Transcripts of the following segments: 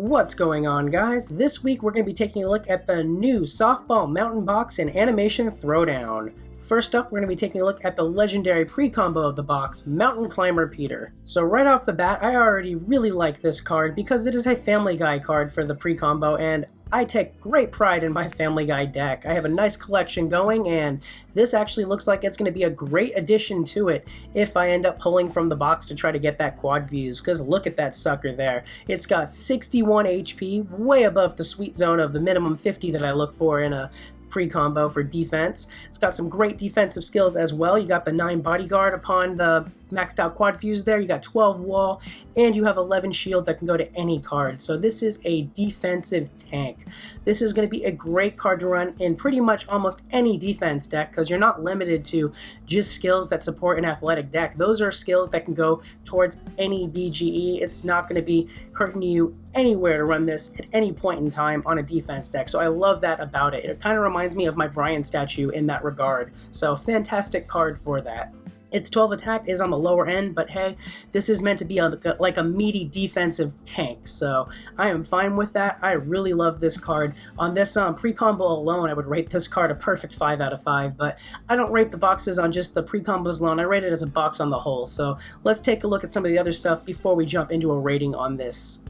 What's going on, guys? This week we're going to be taking a look at the new softball mountain box and animation Throwdown. First up, we're going to be taking a look at the legendary pre-combo of the box, Mountain Climber Peter. So right off the bat, I already really like this card because it is a Family Guy card for the pre-combo, and I take great pride in my Family Guy deck. I have a nice collection going, and this actually looks like it's going to be a great addition to it if I end up pulling from the box to try to get that quad fuse, because look at that sucker there. It's got 61 HP, way above the sweet zone of the minimum 50 that I look for in a pre-combo for defense. It's got some great defensive skills as well. You got the 9 bodyguard upon the maxed out quad fuse there, you got 12 wall, and you have 11 shield that can go to any card. So this is a defensive tank. This is going to be a great card to run in pretty much almost any defense deck because you're not limited to just skills that support an athletic deck. Those are skills that can go towards any BGE. It's not going to be hurting you anywhere to run this at any point in time on a defense deck. So I love that about it. It kind of reminds me of my Brian statue in that regard. So fantastic card for that. Its 12 attack is on the lower end, but hey, this is meant to be like a meaty defensive tank, so I am fine with that. I really love this card. On this pre-combo alone, I would rate this card a perfect 5 out of 5, but I don't rate the boxes on just the pre-combos alone. I rate it as a box on the whole, so let's take a look at some of the other stuff before we jump into a rating on this.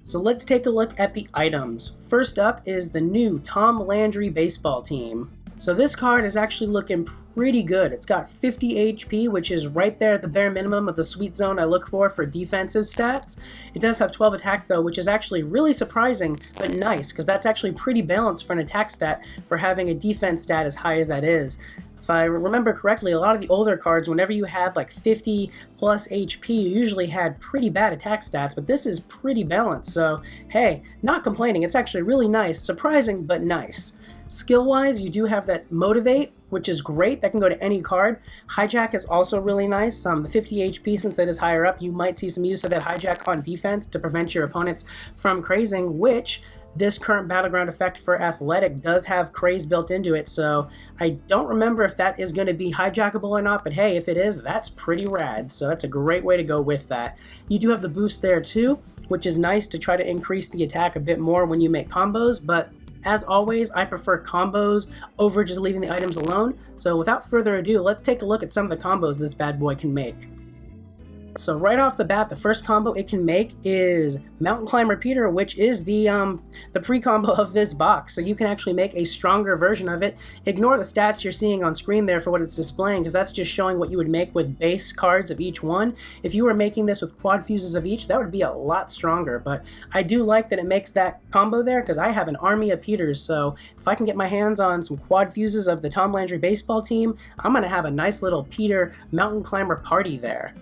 So let's take a look at the items. First up is the new Tom Landry baseball team. So this card is actually looking pretty good. It's got 50 HP, which is right there at the bare minimum of the sweet zone I look for defensive stats. It does have 12 attack though, which is actually really surprising, but nice, because that's actually pretty balanced for an attack stat for having a defense stat as high as that is. If I remember correctly, a lot of the older cards, whenever you had like 50 plus HP, you usually had pretty bad attack stats, but this is pretty balanced, so hey, not complaining. It's actually really nice, surprising, but nice. Skill-wise, you do have that Motivate, which is great. That can go to any card. Hijack is also really nice. The 50 HP, since that is higher up, you might see some use of that Hijack on defense to prevent your opponents from crazing, which this current Battleground effect for Athletic does have Craze built into it, so I don't remember if that is going to be hijackable or not, but hey, if it is, that's pretty rad, so that's a great way to go with that. You do have the boost there too, which is nice to try to increase the attack a bit more when you make combos, but as always, I prefer combos over just leaving the items alone, so without further ado, let's take a look at some of the combos this bad boy can make. So right off the bat, the first combo it can make is Mountain Climber Peter, which is the pre-combo of this box. So you can actually make a stronger version of it. Ignore the stats you're seeing on screen there for what it's displaying, because that's just showing what you would make with base cards of each one. If you were making this with quad fuses of each, that would be a lot stronger. But I do like that it makes that combo there, because I have an army of Peters. So if I can get my hands on some quad fuses of the Tom Landry baseball team, I'm going to have a nice little Peter Mountain Climber party there.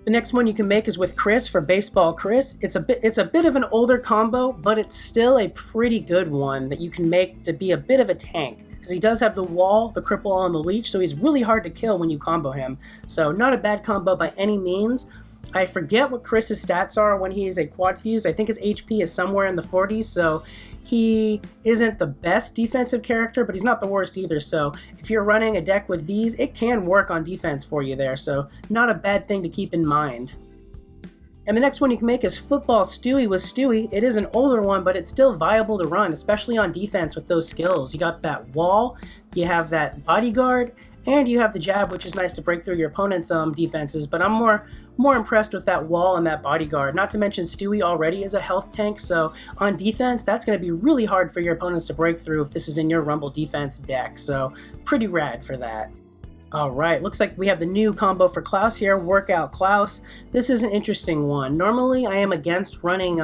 The next one you can make is with Chris for Baseball Chris. It's a bit of an older combo, but it's still a pretty good one that you can make to be a bit of a tank, because he does have the wall, the cripple, and the leech, so he's really hard to kill when you combo him. So not a bad combo by any means. I forget what Chris's stats are when he is a quad fuse. I think his HP is somewhere in the 40s, so he isn't the best defensive character, but he's not the worst either, so if you're running a deck with these, it can work on defense for you there, so not a bad thing to keep in mind. And the next one you can make is Football Stewie with Stewie. It is an older one, but it's still viable to run, especially on defense with those skills. You got that wall, you have that bodyguard, and you have the jab, which is nice to break through your opponent's defenses, but I'm more impressed with that wall and that bodyguard. Not to mention Stewie already is a health tank, so on defense, that's going to be really hard for your opponents to break through if this is in your Rumble defense deck, so pretty rad for that. Alright, looks like we have the new combo for Klaus here, Workout Klaus. This is an interesting one. Normally, I am against running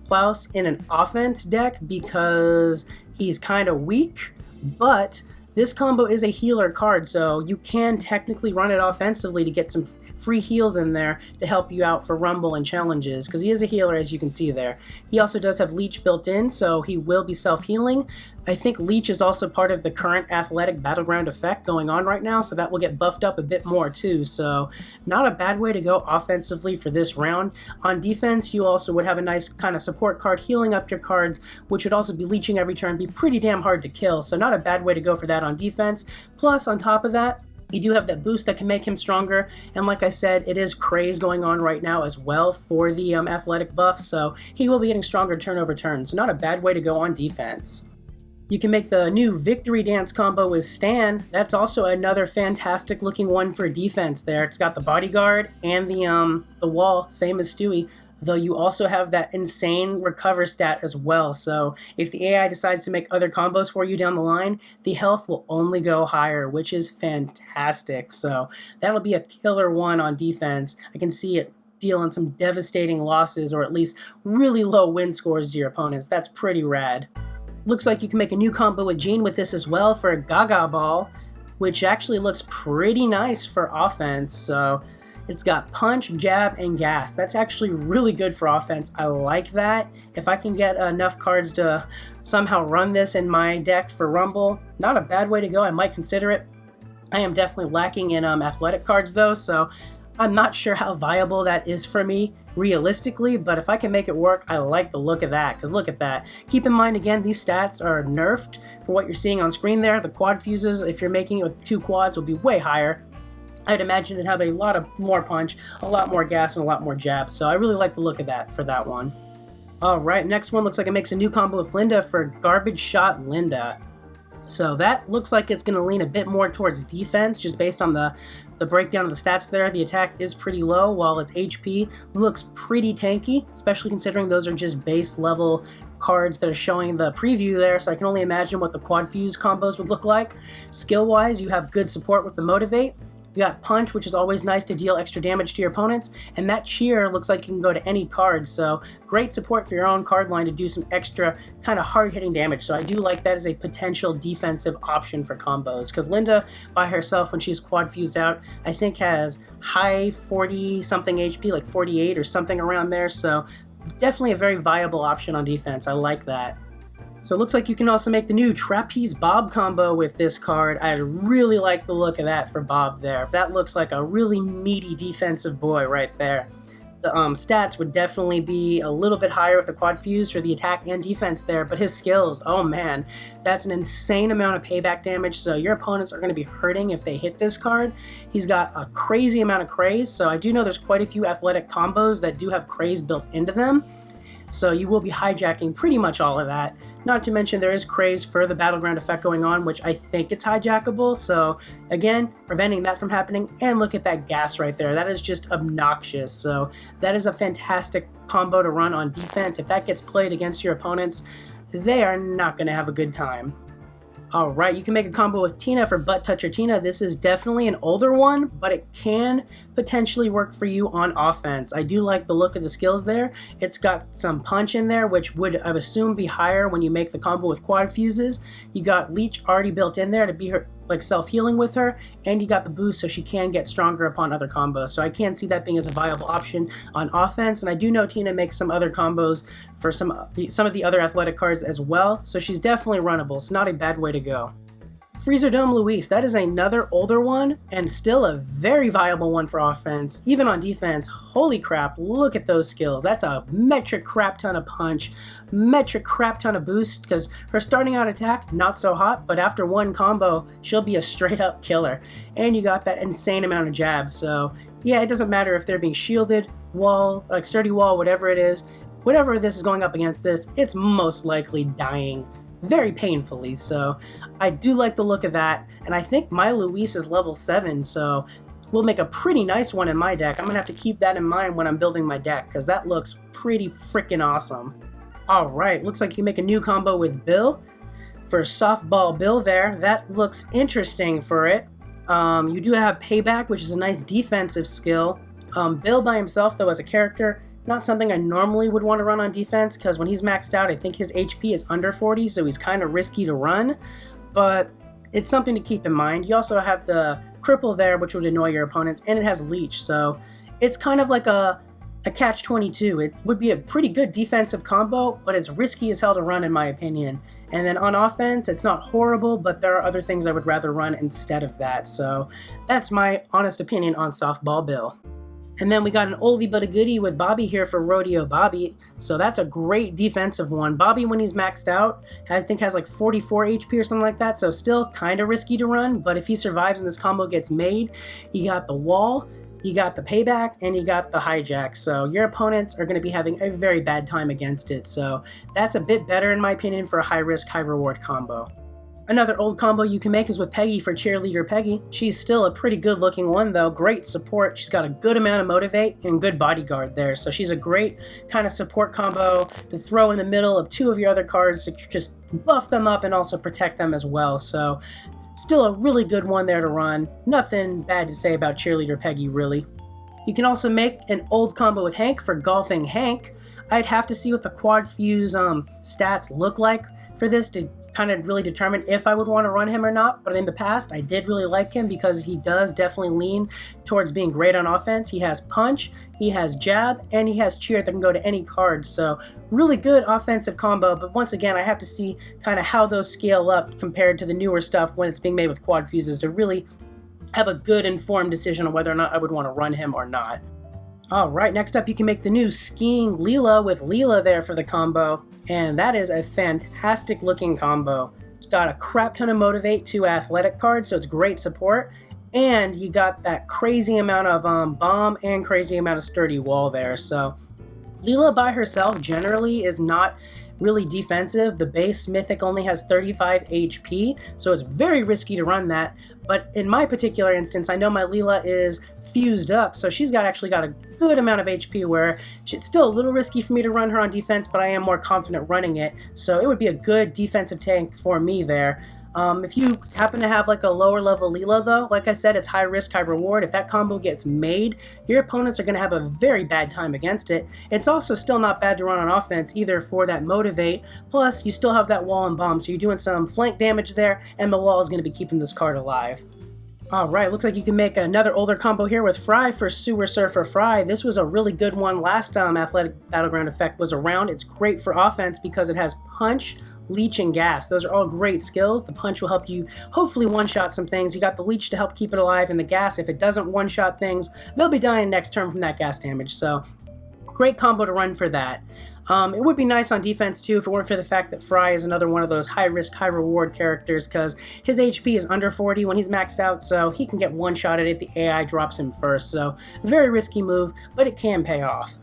Klaus in an offense deck because he's kind of weak, but this combo is a healer card, so you can technically run it offensively to get some free heals in there to help you out for Rumble and challenges, because he is a healer, as you can see there. He also does have Leech built in, so he will be self-healing. I think Leech is also part of the current Athletic Battleground effect going on right now, so that will get buffed up a bit more too, so not a bad way to go offensively for this round. On defense, you also would have a nice kind of support card healing up your cards, which would also be leeching every turn, be pretty damn hard to kill, so not a bad way to go for that on defense. Plus, on top of that, You do have that boost that can make him stronger, and like I said, it is craze going on right now as well for the athletic buff, so he will be getting stronger turn over turn, so not a bad way to go on defense. You can make the new Victory Dance combo with Stan. That's also another fantastic looking one for defense there. It's got the bodyguard and the wall, same as Stewie, though you also have that insane recover stat as well. So if the AI decides to make other combos for you down the line, the health will only go higher, which is fantastic. So that'll be a killer one on defense. I can see it dealing some devastating losses, or at least really low win scores to your opponents. That's pretty rad. Looks like you can make a new combo with Jean with this as well for Gaga Ball, which actually looks pretty nice for offense. So it's got punch, jab, and gas. That's actually really good for offense. I like that. If I can get enough cards to somehow run this in my deck for Rumble, not a bad way to go. I might consider it. I am definitely lacking in athletic cards though, so I'm not sure how viable that is for me realistically, but if I can make it work, I like the look of that, because look at that. Keep in mind, again, these stats are nerfed for what you're seeing on screen there. The quad fuses, if you're making it with 2 quads, will be way higher. I'd imagine it'd have a lot of more punch, a lot more gas, and a lot more jab, so I really like the look of that for that one. Alright, next one looks like it makes a new combo with Linda for Garbage Shot Linda. So that looks like it's going to lean a bit more towards defense, just based on the breakdown of the stats there. The attack is pretty low, while its HP looks pretty tanky, especially considering those are just base level cards that are showing the preview there, so I can only imagine what the quad fuse combos would look like. Skill-wise, you have good support with the Motivate. You got Punch, which is always nice to deal extra damage to your opponents, and that Cheer looks like you can go to any card, so great support for your own card line to do some extra kind of hard-hitting damage. So I do like that as a potential defensive option for combos, because Linda by herself, when she's quad fused out, I think has high 40-something HP, like 48 or something around there, so definitely a very viable option on defense. I like that. So it looks like you can also make the new Trapeze Bob combo with this card. I really like the look of that for Bob there. That looks like a really meaty defensive boy right there. The stats would definitely be a little bit higher with the quad fuse for the attack and defense there, but his skills, oh man, that's an insane amount of payback damage, so your opponents are going to be hurting if they hit this card. He's got a crazy amount of craze, so I do know there's quite a few athletic combos that do have craze built into them. So you will be hijacking pretty much all of that. Not to mention there is craze for the battleground effect going on, which I think it's hijackable. So again, preventing that from happening. And look at that gas right there. That is just obnoxious. So that is a fantastic combo to run on defense. If that gets played against your opponents, they are not going to have a good time. Alright, you can make a combo with Tina for Butt Toucher Tina. This is definitely an older one, but it can potentially work for you on offense. I do like the look of the skills there. It's got some punch in there, which would, I would assume, be higher when you make the combo with quad fuses. You got Leech already built in there to be her like self-healing with her, and you got the boost so she can get stronger upon other combos. So I can see that being as a viable option on offense, and I do know Tina makes some other combos for some of the other athletic cards as well, so she's definitely runnable. It's not a bad way to go. Freezer Dome Luis, that is another older one, and still a very viable one for offense. Even on defense, holy crap, look at those skills. That's a metric crap ton of punch, metric crap ton of boost, because her starting out attack, not so hot, but after one combo, she'll be a straight up killer. And you got that insane amount of jabs, so yeah, it doesn't matter if they're being shielded, wall, like sturdy wall, whatever it is, whatever this is going up against this, it's most likely dying very painfully, so I do like the look of that, and I think my Luis is level 7, so we'll make a pretty nice one in my deck. I'm gonna have to keep that in mind when I'm building my deck, because that looks pretty freaking awesome. Alright, looks like you make a new combo with Bill for Softball Bill there. That looks interesting for it. You do have Payback, which is a nice defensive skill. Bill by himself, though, as a character, not something I normally would want to run on defense, because when he's maxed out, I think his HP is under 40, so he's kind of risky to run, but it's something to keep in mind. You also have the Cripple there, which would annoy your opponents, and it has Leech, so it's kind of like a catch-22. It would be a pretty good defensive combo, but it's risky as hell to run in my opinion. And then on offense, it's not horrible, but there are other things I would rather run instead of that, so that's my honest opinion on Softball Bill. And then we got an oldie but a goodie with Bobby here for Rodeo Bobby. So that's a great defensive one. Bobby, when he's maxed out, I think has like 44 HP or something like that. So still kind of risky to run. But if he survives and this combo gets made, you got the wall, you got the payback, and you got the hijack. So your opponents are going to be having a very bad time against it. So that's a bit better in my opinion for a high risk, high reward combo. Another old combo you can make is with Peggy for Cheerleader Peggy. She's still a pretty good looking one though, great support. She's got a good amount of motivate and good bodyguard there. So she's a great kind of support combo to throw in the middle of two of your other cards to just buff them up and also protect them as well. So still a really good one there to run. Nothing bad to say about Cheerleader Peggy really. You can also make an old combo with Hank for Golfing Hank. I'd have to see what the quad fuse stats look like for this to kind of really determine if I would want to run him or not. But in the past, I did really like him because he does definitely lean towards being great on offense. He has punch, he has jab, and he has cheer that can go to any card. So really good offensive combo. But once again, I have to see kind of how those scale up compared to the newer stuff when it's being made with quad fuses to really have a good informed decision on whether or not I would want to run him or not. Alright, next up you can make the new Skiing Leela with Leela there for the combo. And that is a fantastic looking combo. It's got a crap ton of motivate, 2 athletic cards, so it's great support. And you got that crazy amount of bomb and crazy amount of sturdy wall there. So Leela by herself generally is not really defensive. The base mythic only has 35 HP, so it's very risky to run that. But in my particular instance, I know my Leela is fused up, so she's actually got a good amount of HP where it's still a little risky for me to run her on defense, but I am more confident running it. So it would be a good defensive tank for me there. If you happen to have like a lower level Leela though, like I said, it's high risk, high reward. If that combo gets made, your opponents are going to have a very bad time against it. It's also still not bad to run on offense either for that motivate, plus you still have that wall and bomb, so you're doing some flank damage there, and the wall is going to be keeping this card alive. Alright, looks like you can make another older combo here with Fry for Sewer Surfer Fry. This was a really good one last Athletic Battleground effect was around. It's great for offense because it has punch, leech, and gas. Those are all great skills. The punch will help you hopefully one-shot some things. You got the leech to help keep it alive, and the gas, if it doesn't one-shot things, they'll be dying next turn from that gas damage. So great combo to run for that. It would be nice on defense too if it weren't for the fact that Fry is another one of those high-risk, high-reward characters because his HP is under 40 when he's maxed out, so he can get one-shotted if the AI drops him first. So very risky move, but it can pay off.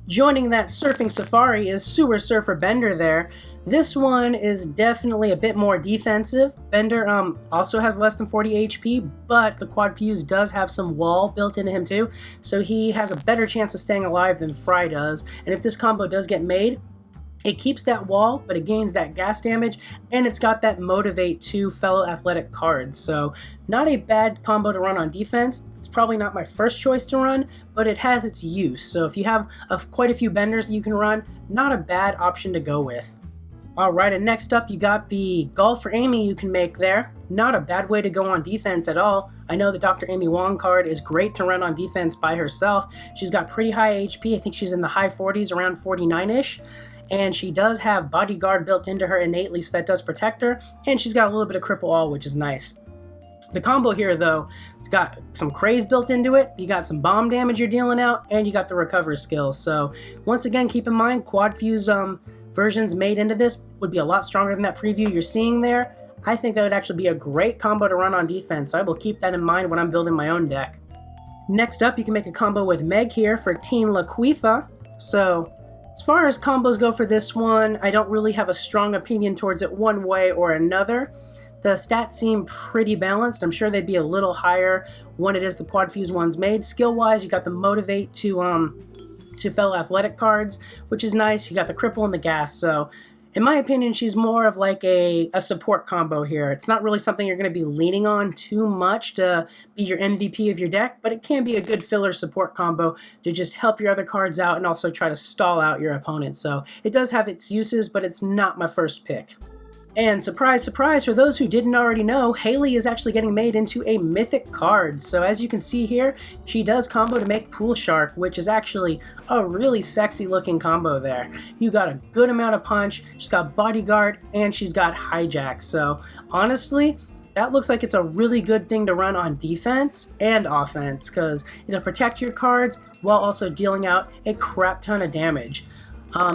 Joining that Surfing Safari is Sewer Surfer Bender there. This one is definitely a bit more defensive. Bender also has less than 40 HP, but the Quad Fuse does have some wall built into him too, so he has a better chance of staying alive than Fry does. And if this combo does get made, it keeps that wall, but it gains that gas damage, and it's got that motivate to fellow athletic cards. So not a bad combo to run on defense. It's probably not my first choice to run, but it has its use. So if you have quite a few benders that you can run, not a bad option to go with. Alright, and next up you got the Golfer Amy you can make there. Not a bad way to go on defense at all. I know the Dr. Amy Wong card is great to run on defense by herself. She's got pretty high HP. I think she's in the high 40s, around 49-ish. And she does have bodyguard built into her innately, so that does protect her. And she's got a little bit of cripple all, which is nice. The combo here, though, it's got some craze built into it. You got some bomb damage you're dealing out, and you got the recover skill. So once again, keep in mind, quad fuse versions made into this would be a lot stronger than that preview you're seeing there. I think that would actually be a great combo to run on defense. So I will keep that in mind when I'm building my own deck. Next up, you can make a combo with Meg here for Teen Laquifa. So as far as combos go for this one, I don't really have a strong opinion towards it one way or another. The stats seem pretty balanced. I'm sure they'd be a little higher when it is the quad fuse ones made. Skill-wise, you got the motivate to fellow athletic cards, which is nice. You got the cripple and the gas. So in my opinion, she's more of like a support combo here. It's not really something you're going to be leaning on too much to be your MVP of your deck, but it can be a good filler support combo to just help your other cards out and also try to stall out your opponent. So it does have its uses, but it's not my first pick. And surprise, surprise, for those who didn't already know, Haley is actually getting made into a mythic card. So as you can see here, she does combo to make Pool Shark, which is actually a really sexy looking combo there. You got a good amount of punch, she's got bodyguard, and she's got hijack. So honestly, that looks like it's a really good thing to run on defense and offense, because it'll protect your cards while also dealing out a crap ton of damage.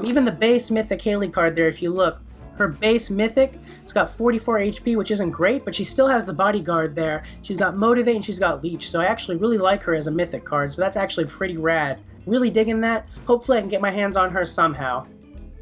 Even the base Mythic Haley card there, if you look, her base Mythic, it's got 44 HP, which isn't great, but she still has the Bodyguard there. She's got Motivate and she's got Leech, so I actually really like her as a Mythic card, so that's actually pretty rad. Really digging that. Hopefully I can get my hands on her somehow.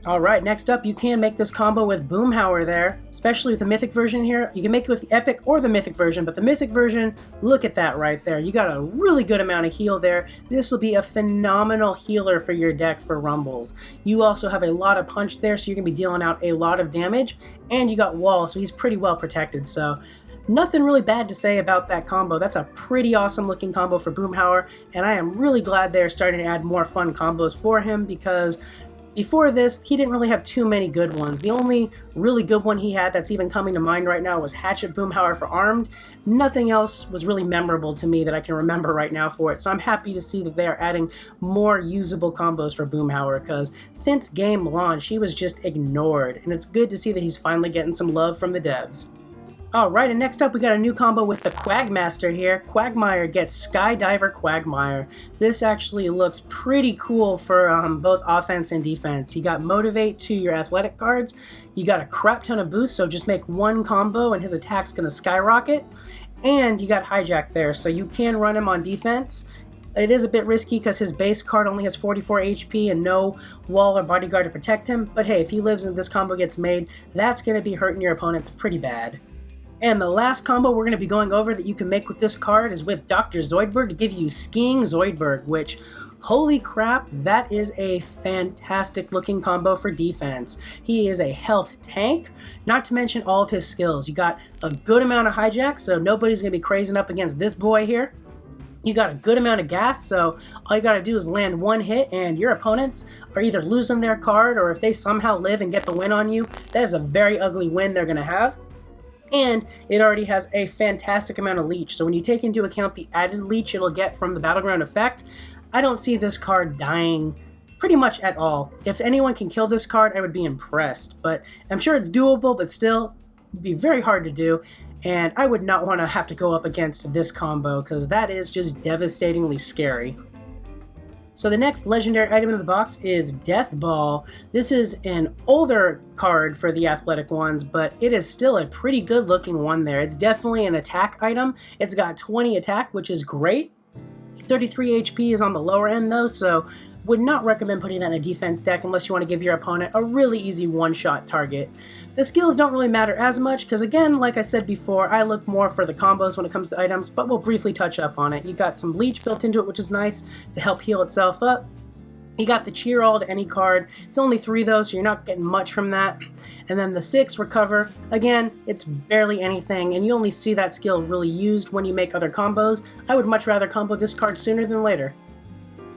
Alright, next up, you can make this combo with Boomhauer there, especially with the Mythic version here. You can make it with the Epic or the Mythic version, but the Mythic version, look at that right there. You got a really good amount of heal there. This will be a phenomenal healer for your deck for Rumbles. You also have a lot of punch there, so you're going to be dealing out a lot of damage, and you got Wall, so he's pretty well protected, so nothing really bad to say about that combo. That's a pretty awesome looking combo for Boomhauer, and I am really glad they're starting to add more fun combos for him, because before this, he didn't really have too many good ones. The only really good one he had that's even coming to mind right now was Hatchet Boomhauer for Armed. Nothing else was really memorable to me that I can remember right now for it, so I'm happy to see that they are adding more usable combos for Boomhauer, because since game launch, he was just ignored, and it's good to see that he's finally getting some love from the devs. Alright, and next up we got a new combo with the Quagmaster here. Quagmire gets Skydiver Quagmire. This actually looks pretty cool for both offense and defense. You got Motivate to your athletic cards, you got a crap ton of boost, so just make one combo and his attack's going to skyrocket, and you got Hijack there, so you can run him on defense. It is a bit risky because his base card only has 44 HP and no Wall or Bodyguard to protect him, but hey, if he lives and this combo gets made, that's going to be hurting your opponents pretty bad. And the last combo we're going to be going over that you can make with this card is with Dr. Zoidberg to give you Skiing Zoidberg, which, holy crap, that is a fantastic looking combo for defense. He is a health tank, not to mention all of his skills. You got a good amount of hijack, so nobody's going to be crazing up against this boy here. You got a good amount of gas, so all you got to do is land one hit and your opponents are either losing their card, or if they somehow live and get the win on you, that is a very ugly win they're going to have. And it already has a fantastic amount of leech, so when you take into account the added leech it'll get from the Battleground effect, I don't see this card dying pretty much at all. If anyone can kill this card, I would be impressed, but I'm sure it's doable, but still, it'd be very hard to do, and I would not want to have to go up against this combo, because that is just devastatingly scary. So the next legendary item in the box is Death Ball. This is an older card for the athletic ones, but it is still a pretty good looking one there. It's definitely an attack item. It's got 20 attack, which is great. 33 HP is on the lower end though, so would not recommend putting that in a defense deck unless you want to give your opponent a really easy one-shot target. The skills don't really matter as much because, again, like I said before, I look more for the combos when it comes to items, but we'll briefly touch up on it. You got some leech built into it, which is nice to help heal itself up. You got the cheer all to any card. It's only 3 though, so you're not getting much from that. And then the 6 recover. Again, it's barely anything, and you only see that skill really used when you make other combos. I would much rather combo this card sooner than later.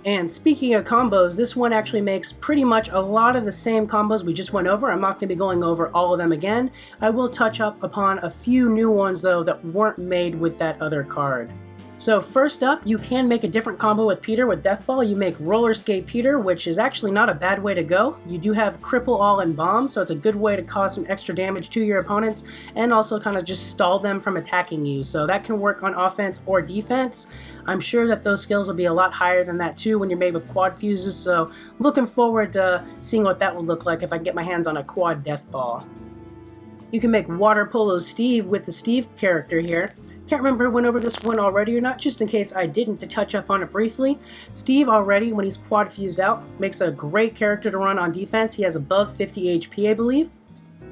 And speaking of combos, this one actually makes pretty much a lot of the same combos we just went over. I'm not going to be going over all of them again. I will touch up upon a few new ones though that weren't made with that other card. So first up, you can make a different combo with Peter with Death Ball. You make Roller Skate Peter, which is actually not a bad way to go. You do have Cripple All and Bomb, so it's a good way to cause some extra damage to your opponents and also kind of just stall them from attacking you. So that can work on offense or defense. I'm sure that those skills will be a lot higher than that too when you're made with quad fuses, so looking forward to seeing what that will look like if I can get my hands on a quad Death Ball. You can make Water Polo Steve with the Steve character here. Can't remember if I went over this one already or not, just in case I didn't, to touch up on it briefly. Steve already, when he's quad fused out, makes a great character to run on defense. He has above 50 HP, I believe.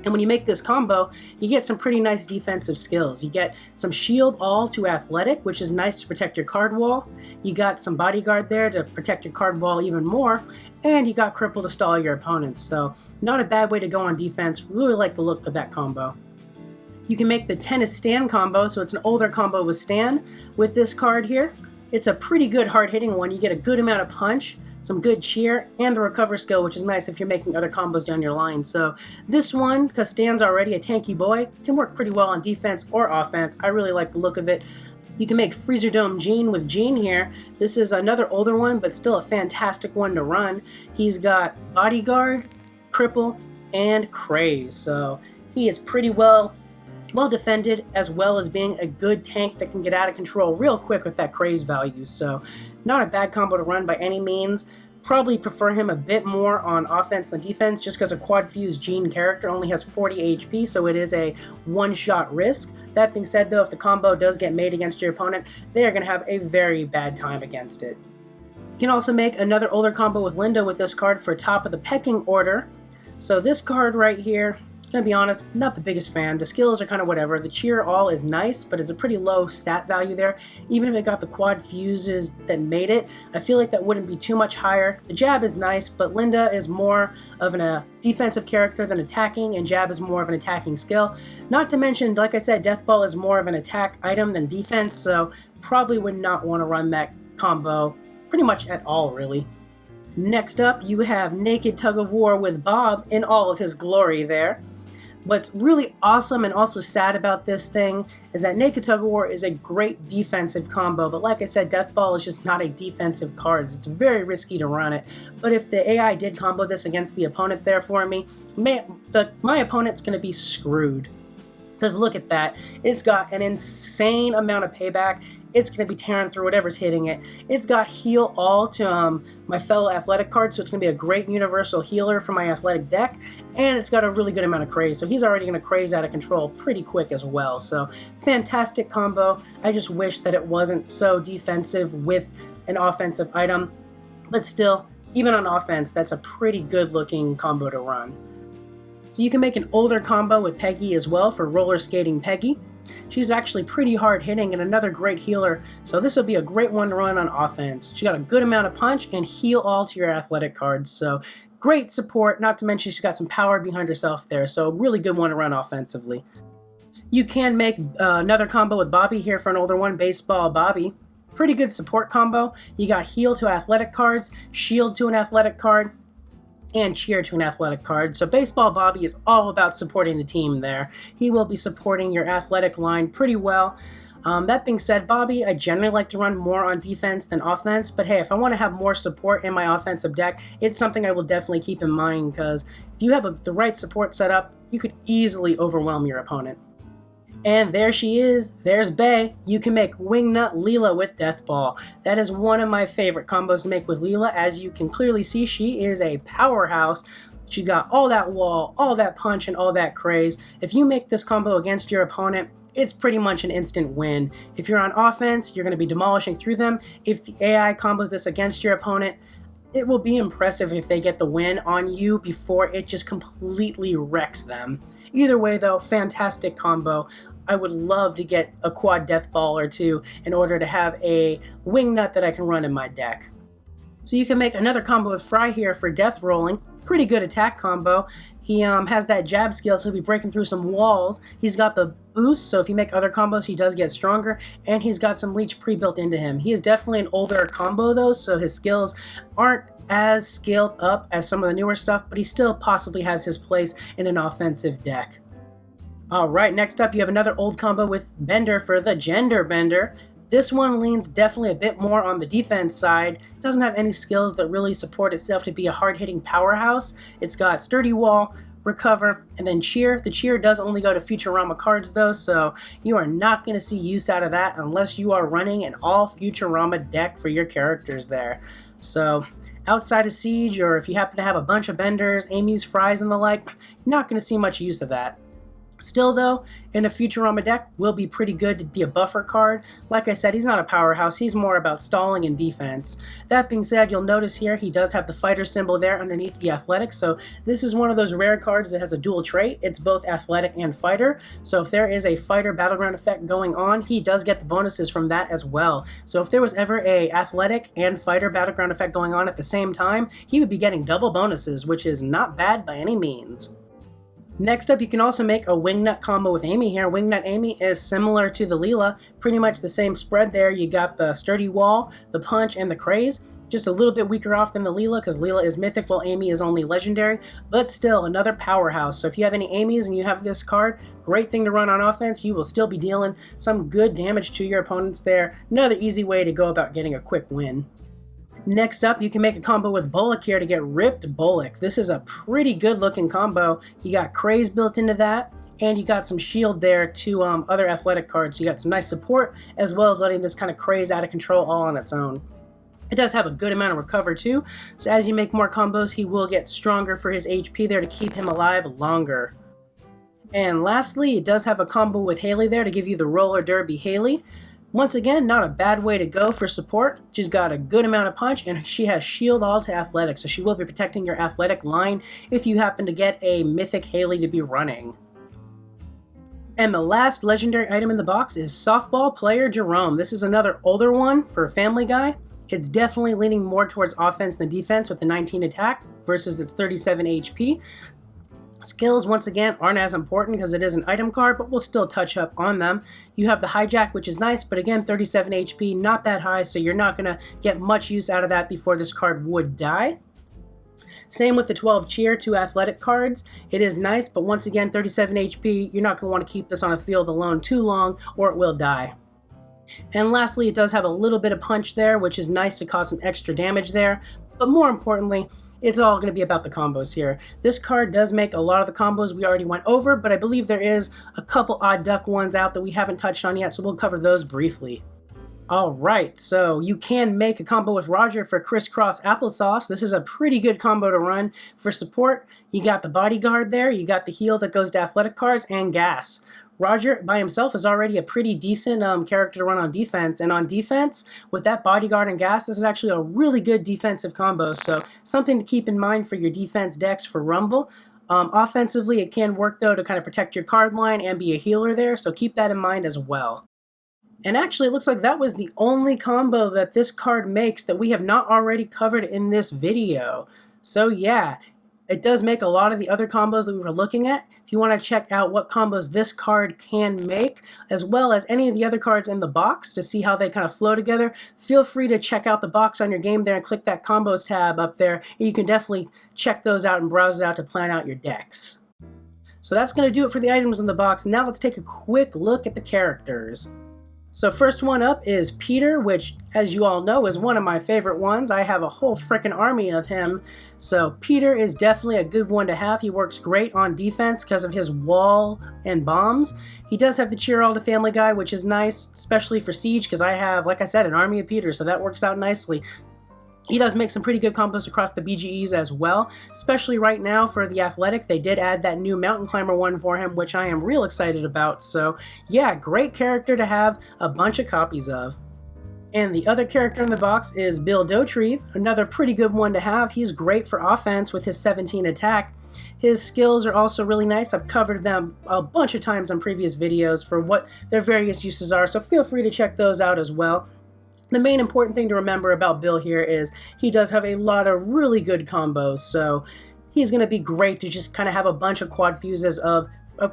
And when you make this combo, you get some pretty nice defensive skills. You get some Shield All to Athletic, which is nice to protect your card wall. You got some Bodyguard there to protect your card wall even more. And you got Cripple to stall your opponents. So not a bad way to go on defense. Really like the look of that combo. You can make the Tennis Stan combo, so it's an older combo with Stan with this card here. It's a pretty good hard-hitting one. You get a good amount of punch, some good cheer, and a recover skill, which is nice if you're making other combos down your line. So this one, because Stan's already a tanky boy, can work pretty well on defense or offense. I really like the look of it. You can make Freezer Dome Gene with Gene here. This is another older one, but still a fantastic one to run. He's got Bodyguard, Cripple, and Craze, so he is pretty well well defended, as well as being a good tank that can get out of control real quick with that craze value. So not a bad combo to run by any means. Probably prefer him a bit more on offense than defense, just because a quad fuse Gene character only has 40 HP, so it is a one-shot risk. That being said, though, if the combo does get made against your opponent, they are going to have a very bad time against it. You can also make another older combo with Linda with this card for top of the pecking order. So this card right here, gonna be honest, not the biggest fan. The skills are kind of whatever. The cheer all is nice, but it's a pretty low stat value there. Even if it got the quad fuses that made it, I feel like that wouldn't be too much higher. The jab is nice, but Linda is more of a defensive character than attacking, and jab is more of an attacking skill. Not to mention, like I said, Death Ball is more of an attack item than defense, so probably would not want to run that combo pretty much at all, really. Next up, you have Naked Tug of War with Bob in all of his glory there. What's really awesome and also sad about this thing is that Naked Tug of War is a great defensive combo, but like I said, Death Ball is just not a defensive card. It's very risky to run it, but if the AI did combo this against the opponent there for me, my opponent's going to be screwed. Because look at that, it's got an insane amount of payback. It's going to be tearing through whatever's hitting it. It's got heal all to my fellow athletic card, so it's going to be a great universal healer for my athletic deck, and it's got a really good amount of craze, so he's already going to craze out of control pretty quick as well. So fantastic combo. I just wish that it wasn't so defensive with an offensive item, but still, even on offense, that's a pretty good looking combo to run. So you can make an older combo with Peggy as well for roller skating Peggy. She's actually pretty hard hitting and another great healer, so this would be a great one to run on offense. She got a good amount of punch and heal all to your athletic cards, so great support, not to mention she's got some power behind herself there, so a really good one to run offensively. You can make another combo with Bobby here for an older one, Baseball Bobby. Pretty good support combo. You got heal to athletic cards, shield to an athletic card, and cheer to an athletic card. So Baseball Bobby is all about supporting the team there. He will be supporting your athletic line pretty well. That being said, Bobby, I generally like to run more on defense than offense, but hey, if I want to have more support in my offensive deck, it's something I will definitely keep in mind, because if you have the right support set up, you could easily overwhelm your opponent. And there she is, there's Bay. You can make Wingnut Leela with Death Ball. That is one of my favorite combos to make with Leela. As you can clearly see, she is a powerhouse. She got all that wall, all that punch, and all that craze. If you make this combo against your opponent, it's pretty much an instant win. If you're on offense, you're going to be demolishing through them. If the AI combos this against your opponent, it will be impressive if they get the win on you before it just completely wrecks them. Either way though, fantastic combo. I would love to get a quad Death Ball or two in order to have a Wingnut that I can run in my deck. So you can make another combo with Fry here for Death Rolling. Pretty good attack combo. He has that jab skill, so he'll be breaking through some walls. He's got the boost, so if you make other combos, he does get stronger, and he's got some leech pre-built into him. He is definitely an older combo though, so his skills aren't as scaled up as some of the newer stuff, but he still possibly has his place in an offensive deck. Alright, next up you have another old combo with Bender for the Gender Bender. This one leans definitely a bit more on the defense side. It doesn't have any skills that really support itself to be a hard-hitting powerhouse. It's got Sturdy Wall, Recover, and then Cheer. The Cheer does only go to Futurama cards though, so you are not going to see use out of that unless you are running an all Futurama deck for your characters there. So outside of Siege, or if you happen to have a bunch of Benders, Amy's, Fries, and the like, you're not going to see much use of that. Still though, in a Futurama deck, will be pretty good to be a buffer card. Like I said, he's not a powerhouse, he's more about stalling and defense. That being said, you'll notice here he does have the fighter symbol there underneath the athletic, so this is one of those rare cards that has a dual trait. It's both athletic and fighter, so if there is a fighter battleground effect going on, he does get the bonuses from that as well. So if there was ever a athletic and fighter battleground effect going on at the same time, he would be getting double bonuses, which is not bad by any means. Next up, you can also make a Wingnut combo with Amy here. Wingnut Amy is similar to the Leela, pretty much the same spread there. You got the Sturdy Wall, the Punch, and the Craze. Just a little bit weaker off than the Leela, because Leela is mythic while Amy is only legendary, but still another powerhouse. So if you have any Amy's and you have this card, great thing to run on offense. You will still be dealing some good damage to your opponents there. Another easy way to go about getting a quick win. Next up, you can make a combo with Bullock here to get Ripped Bullock. This is a pretty good looking combo. You got Craze built into that, and you got some shield there to other athletic cards. So you got some nice support, as well as letting this kind of craze out of control all on its own. It does have a good amount of recover too, so as you make more combos, he will get stronger for his HP there to keep him alive longer. And lastly, it does have a combo with Haley there to give you the roller derby Haley. Once again, not a bad way to go for support. She's got a good amount of punch, and she has shield all to athletics, so she will be protecting your athletic line if you happen to get a mythic Haley to be running. And the last legendary item in the box is Softball Player Jerome. This is another older one for a Family Guy. It's definitely leaning more towards offense than defense with the 19 attack versus its 37 HP. Skills, once again, aren't as important because it is an item card, but we'll still touch up on them. You have the hijack, which is nice, but again, 37 HP, not that high, so you're not going to get much use out of that before this card would die. Same with the 12 cheer, 2 athletic cards. It is nice, but once again, 37 HP, you're not going to want to keep this on a field alone too long, or it will die. And lastly, it does have a little bit of punch there, which is nice to cause some extra damage there, but more importantly, it's all going to be about the combos here. This card does make a lot of the combos we already went over, but I believe there is a couple odd duck ones out that we haven't touched on yet, so we'll cover those briefly. Alright, so you can make a combo with Roger for crisscross applesauce. This is a pretty good combo to run for support. You got the bodyguard there, you got the heal that goes to athletic cards, and gas. Roger by himself is already a pretty decent character to run on defense, and on defense, with that bodyguard and gas, this is actually a really good defensive combo, so something to keep in mind for your defense decks for Rumble. Offensively, it can work though to kind of protect your card line and be a healer there, so keep that in mind as well. And actually, it looks like that was the only combo that this card makes that we have not already covered in this video. So yeah, it does make a lot of the other combos that we were looking at. If you want to check out what combos this card can make, as well as any of the other cards in the box to see how they kind of flow together, feel free to check out the box on your game there and click that combos tab up there. And you can definitely check those out and browse it out to plan out your decks. So that's going to do it for the items in the box. Now let's take a quick look at the characters. So first one up is Peter, which, as you all know, is one of my favorite ones. I have a whole frickin' army of him. So Peter is definitely a good one to have. He works great on defense because of his wall and bombs. He does have the cheer all to Family Guy, which is nice, especially for Siege, because I have, like I said, an army of Peter, so that works out nicely. He does make some pretty good combos across the BGEs as well, especially right now for the athletic. They did add that new mountain climber one for him, which I am real excited about. So yeah, great character to have a bunch of copies of. And the other character in the box is Bill Dauterive, another pretty good one to have. He's great for offense with his 17 attack. His skills are also really nice. I've covered them a bunch of times on previous videos for what their various uses are, so feel free to check those out as well. The main important thing to remember about Bill here is he does have a lot of really good combos, so he's going to be great to just kind of have a bunch of quad fuses of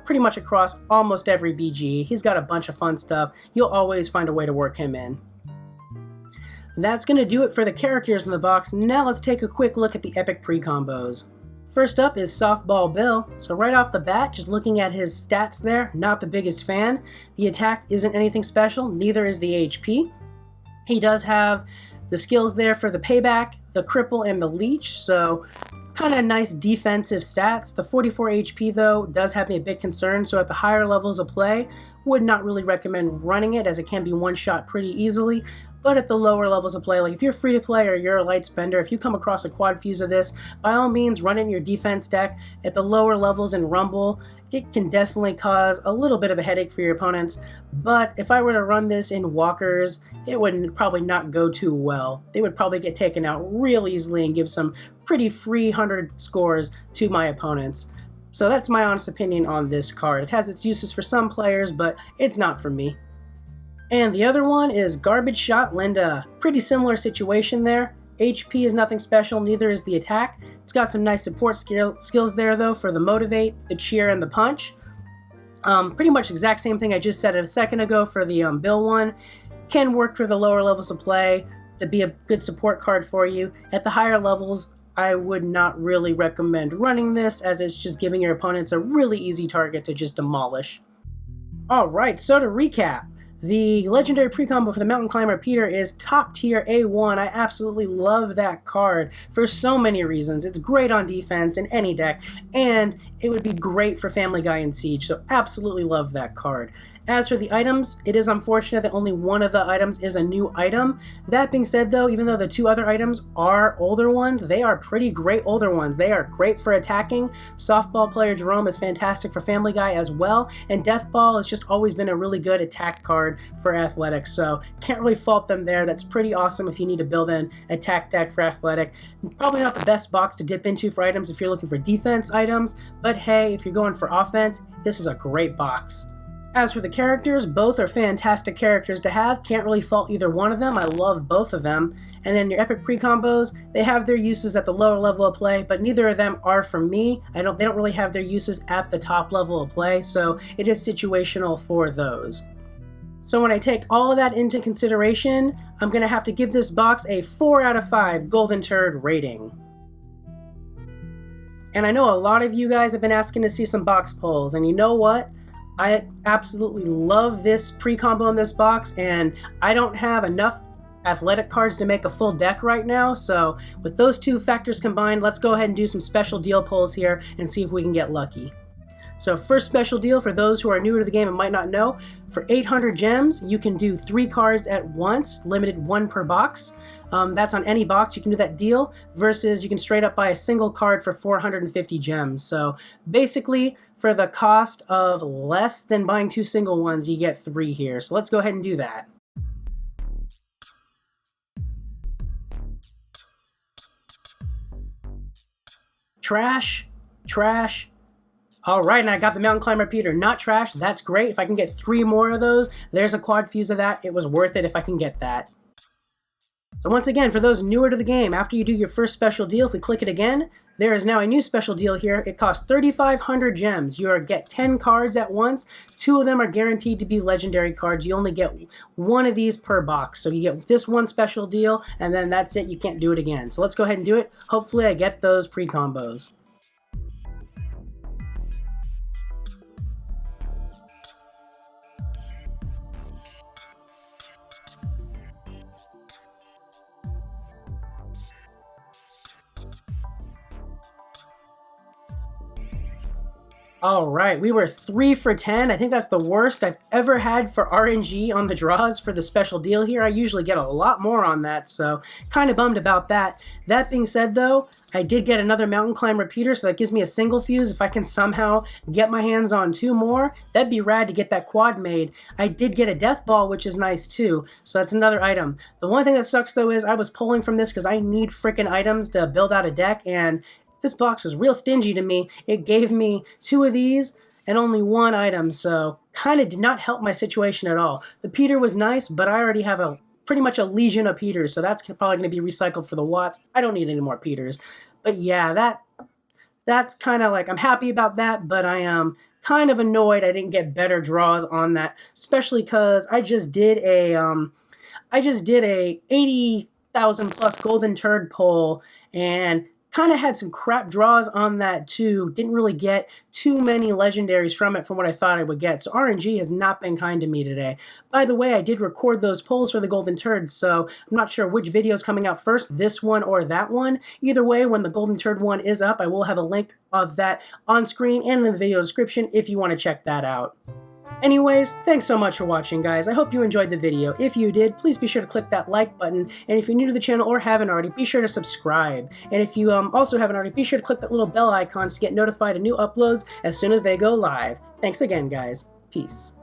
pretty much across almost every BG. He's got a bunch of fun stuff. You'll always find a way to work him in. That's going to do it for the characters in the box. Now let's take a quick look at the epic pre-combos. First up is Softball Bill. So right off the bat, just looking at his stats there, not the biggest fan. The attack isn't anything special, neither is the HP. He does have the skills there for the payback, the cripple, and the leech, so kind of nice defensive stats. The 44 HP though does have me a bit concerned, so at the higher levels of play, would not really recommend running it as it can be one shot pretty easily. But at the lower levels of play, like if you're free to play or you're a light spender, if you come across a quad fuse of this, by all means run it in your defense deck. At the lower levels in Rumble, it can definitely cause a little bit of a headache for your opponents. But if I were to run this in walkers, it would probably not go too well. They would probably get taken out real easily and give some pretty free 100 scores to my opponents. So that's my honest opinion on this card. It has its uses for some players, but it's not for me. And the other one is Garbage Shot Linda. Pretty similar situation there. HP is nothing special, neither is the attack. It's got some nice support skills there though for the motivate, the cheer, and the punch. Pretty much exact same thing I just said a second ago for the Bill one. Can work for the lower levels of play to be a good support card for you. At the higher levels, I would not really recommend running this as it's just giving your opponents a really easy target to just demolish. Alright, so to recap. The legendary pre-combo for the Mountain Climber Peter is top tier A1. I absolutely love that card for so many reasons. It's great on defense in any deck, and it would be great for Family Guy and Siege, so absolutely love that card. As for the items, it is unfortunate that only one of the items is a new item. That being said though, even though the two other items are older ones, they are pretty great older ones. They are great for attacking. Softball player Jerome is fantastic for Family Guy as well, and Death Ball has just always been a really good attack card for Athletic, so can't really fault them there. That's pretty awesome if you need to build an attack deck for Athletic. Probably not the best box to dip into for items if you're looking for defense items, but hey, if you're going for offense, this is a great box. As for the characters, both are fantastic characters to have. Can't really fault either one of them. I love both of them. And then your epic pre-combos, they have their uses at the lower level of play, but neither of them are for me. They don't really have their uses at the top level of play, so it is situational for those. So when I take all of that into consideration, I'm going to have to give this box a 4 out of 5 Golden Turd rating. And I know a lot of you guys have been asking to see some box pulls, and you know what? I absolutely love this pre-combo in this box, and I don't have enough athletic cards to make a full deck right now, so with those two factors combined, let's go ahead and do some special deal pulls here and see if we can get lucky. So first special deal for those who are newer to the game and might not know, for 800 gems, you can do 3 cards at once, limited 1 per box. That's on any box, you can do that deal, versus you can straight up buy a single card for 450 gems. So basically, for the cost of less than buying 2 single ones, you get 3 here. So let's go ahead and do that. Trash, trash. All right, and I got the Mountain Climber Peter. Not trash, that's great. If I can get 3 more of those, there's a quad fuse of that. It was worth it if I can get that. So once again, for those newer to the game, after you do your first special deal, if we click it again, there is now a new special deal here. It costs 3,500 gems. You get 10 cards at once. 2 of them are guaranteed to be legendary cards. You only get 1 of these per box. So you get this one special deal, and then that's it. You can't do it again. So let's go ahead and do it. Hopefully I get those pre-combos. Alright, we were 3 for 10. I think that's the worst I've ever had for RNG on the draws for the special deal here. I usually get a lot more on that, so kind of bummed about that. That being said though, I did get another Mountain Climber Peter, so that gives me a single fuse. If I can somehow get my hands on 2 more, that'd be rad to get that quad made. I did get a Death Ball, which is nice too, so that's another item. The one thing that sucks though is I was pulling from this because I need frickin' items to build out a deck, and this box was real stingy to me. It gave me 2 of these and only 1 item, so kind of did not help my situation at all. The Peter was nice, but I already have pretty much a legion of Peters, so that's probably going to be recycled for the Watts. I don't need any more Peters. But yeah, that's kind of like, I'm happy about that, but I am kind of annoyed I didn't get better draws on that, especially because I just did a 80,000 plus Golden Turd pull, and kind of had some crap draws on that too. Didn't really get too many legendaries from it from what I thought I would get. So RNG has not been kind to me today. By the way, I did record those polls for the Golden Turd, so I'm not sure which video is coming out first, this one or that one. Either way, when the Golden Turd one is up, I will have a link of that on screen and in the video description if you want to check that out. Anyways, thanks so much for watching, guys. I hope you enjoyed the video. If you did, please be sure to click that like button, and if you're new to the channel or haven't already, be sure to subscribe. And if you also haven't already, be sure to click that little bell icon to get notified of new uploads as soon as they go live. Thanks again, guys. Peace.